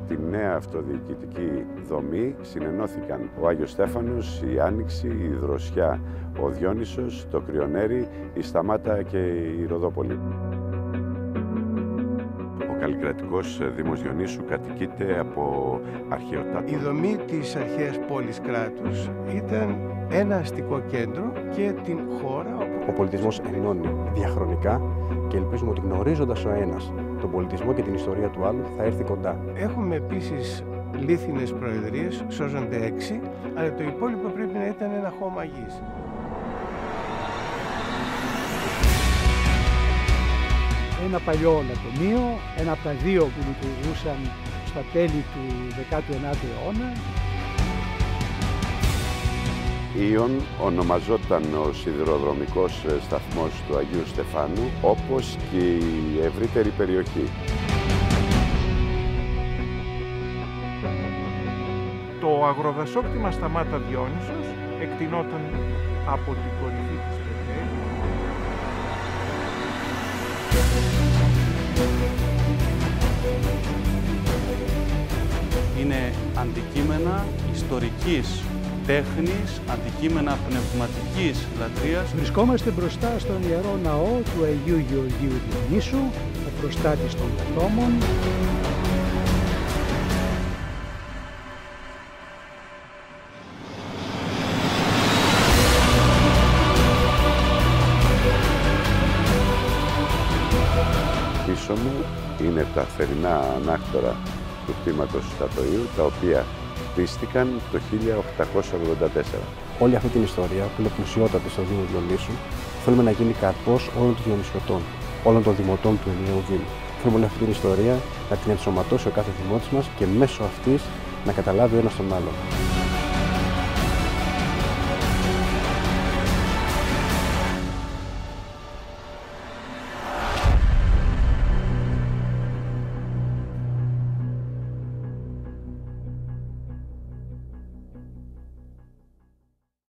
τη νέα αυτοδιοικητική δομή συνενώθηκαν ο Άγιος Στέφανος, η Άνοιξη, η Δροσιά, ο Διόνυσος, το Κρυονέρι, η Σταμάτα και η Ροδόπολη. Ο καλλικρατικός Δήμος Διονύσου κατοικείται από αρχαιοτάτα. Η δομή της αρχαίας πόλης κράτους ήταν ένα αστικό κέντρο και την χώρα. Ο πολιτισμός ενώνει διαχρονικά και ελπίζουμε ότι γνωρίζοντας ο ένας τον πολιτισμό και την ιστορία του άλλου θα έρθει κοντά. Έχουμε επίσης λίθινες προεδρίες, σώζονται 6, αλλά το υπόλοιπο πρέπει να ήταν ένα χώμα γης. Ένα παλιό λατομείο, ένα από τα δύο που λειτουργούσαν στα τέλη του 19ου αιώνα. Ήων ονομαζόταν ο σιδηροδρομικός σταθμός του Αγίου Στεφάνου, όπως και η ευρύτερη περιοχή. Το αγροδασόκτημα Σταμάτα Διόνυσος εκτεινόταν από την κορυφή της Πετρέλου. Είναι αντικείμενα ιστορικής τέχνης, αντικείμενα πνευματικής λατρείας. Βρισκόμαστε μπροστά στον Ιερό Ναό του Αγίου Γεωργίου Διονύσου, ο προστάτης των ατόμων. Πίσω μου είναι τα θερινά ανάκτορα του κτήματος Στατοίου, τα οποία χτίστηκαν το 1884. Όλη αυτή την ιστορία που είναι πλουσιότατη στο Δήμο Διονύσου θέλουμε να γίνει καρπός όλων των Διονυσιωτών, όλων των δημοτών του ενιαίου Δήμου. Θέλουμε όλη αυτή την ιστορία να την ενσωματώσει ο κάθε δημότης μας και μέσω αυτής να καταλάβει ο ένας τον άλλον.